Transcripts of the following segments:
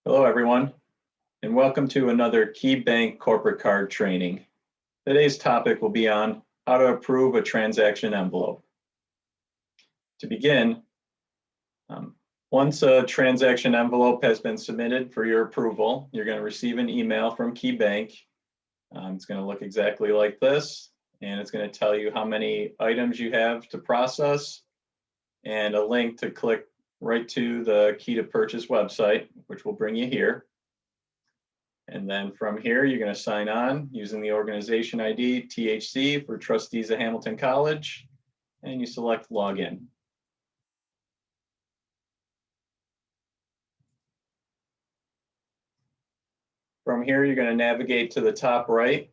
Hello, everyone, and welcome to another KeyBank corporate card training. Today's topic will be on how to approve a transaction envelope. To begin, once a transaction envelope has been submitted for your approval, you're going to receive an email from KeyBank. It's going to look exactly like this, and it's going to tell you how many items you have to process and a link to click right to the Key to Purchase website, which will bring you here. And then from here, you're going to sign on using the organization ID THC for Trustees of Hamilton College, and you select Login. From here, you're going to navigate to the top right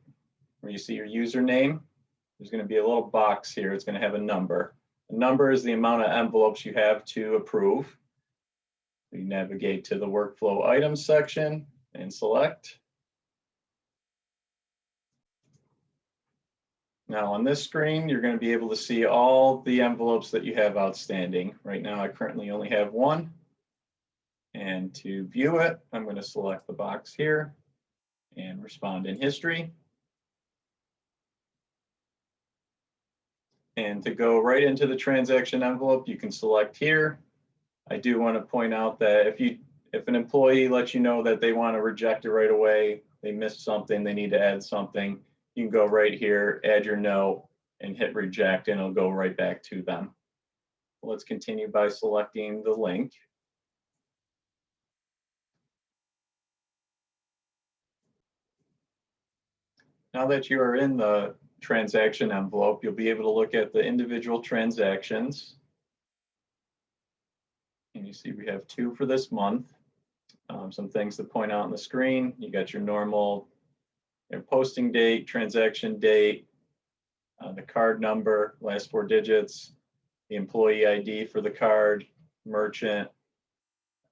where you see your username. There's going to be a little box here. It's going to have a number. The number is the amount of envelopes you have to approve. You navigate to the workflow items section and select. Now on this screen, you're going to be able to see all the envelopes that you have outstanding. Right now, I currently only have one. And to view it, I'm going to select the box here and respond in history. And to go right into the transaction envelope, you can select here. I do want to point out that if an employee lets you know that they want to reject it right away, they missed something, they need to add something, you can go right here, add your note, and hit reject, and it'll go right back to them. Let's continue by selecting the link. Now that you are in the transaction envelope, you'll be able to look at the individual transactions. And you see we have 2 for this month. Some things to point out on the screen. You got your normal posting date, transaction date, the card number, last 4 digits, the employee ID for the card, merchant,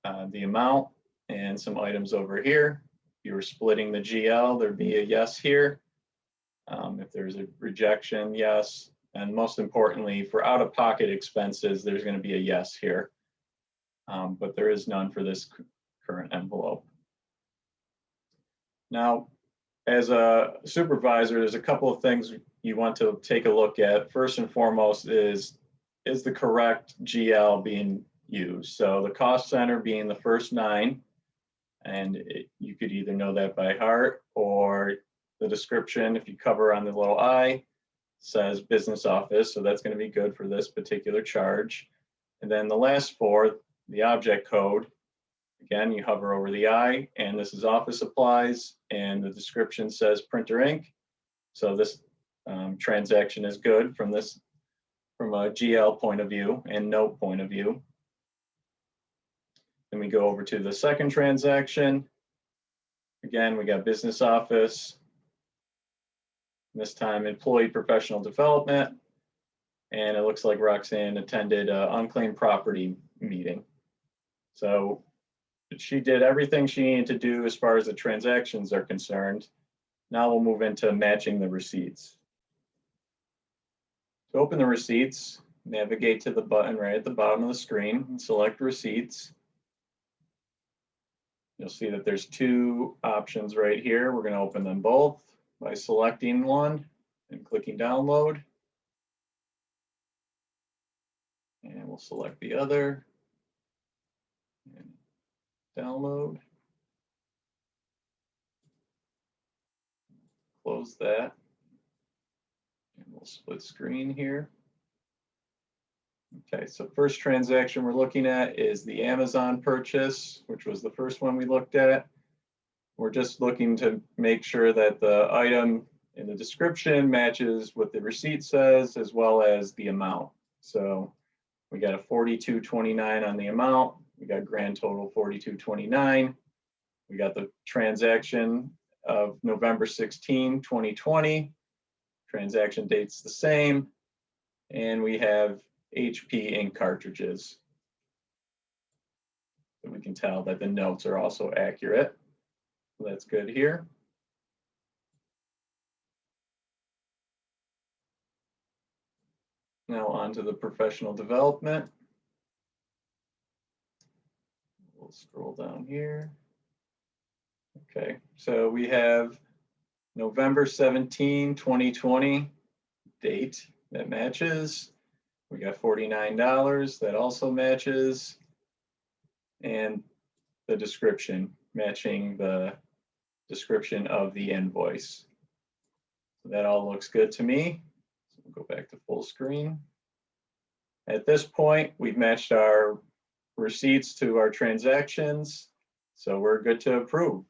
the amount, and some items over here. If you were splitting the GL, there'd be a yes here. If there's a rejection, yes. And most importantly, for out-of-pocket expenses, there's going to be a yes here. But there is none for this current envelope. Now, as a supervisor, there's a couple of things you want to take a look at. First and foremost is the correct GL being used? So the cost center being the first 9, and you could either know that by heart, or the description, if you cover on the little I, says business office, so that's going to be good for this particular charge. And then the last 4, the object code, again, you hover over the I, and this is office supplies, and the description says printer ink. So this transaction is good from a GL point of view and note point of view. Then we go over to the second transaction. Again, we got business office. This time, employee professional development. And it looks like Roxanne attended an unclaimed property meeting. So she did everything she needed to do as far as the transactions are concerned. Now we'll move into matching the receipts. To open the receipts, navigate to the button right at the bottom of the screen and select receipts. You'll see that there's 2 options right here. We're going to open them both by selecting one and clicking download. And we'll select the other and download. Close that. And we'll split screen here. Okay, so first transaction we're looking at is the Amazon purchase, which was the first one we looked at. We're just looking to make sure that the item in the description matches what the receipt says, as well as the amount. So we got a $42.29 on the amount. We got grand total $42.29. We got the transaction of November 16, 2020. Transaction date's the same. And we have HP ink cartridges. So we can tell that the notes are also accurate. So that's good here. Now on to the professional development. We'll scroll down here. Okay, so we have November 17, 2020 date that matches. We got $49 that also matches. And the description matching the description of the invoice. So that all looks good to me. So we'll go back to full screen. At this point, we've matched our receipts to our transactions, so we're good to approve.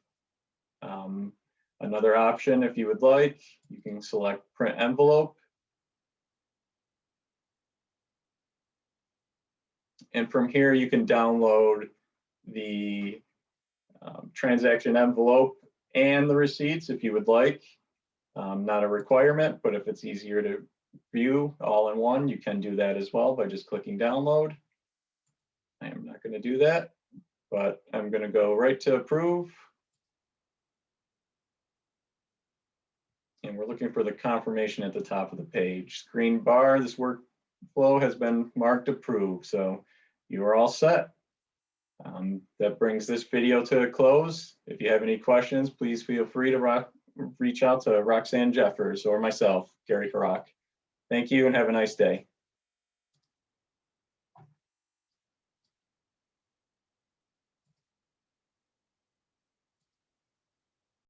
Another option, if you would like, you can select print envelope. And from here, you can download the transaction envelope and the receipts if you would like. Not a requirement, but if it's easier to view all in one, you can do that as well by just clicking download. I am not going to do that, but I'm going to go right to approve. And we're looking for the confirmation at the top of the page. Green bar, this workflow has been marked approved, so you are all set. That brings this video to a close. If you have any questions, please feel free to reach out to Roxanne Jeffers or myself, Gary Karak. Thank you and have a nice day.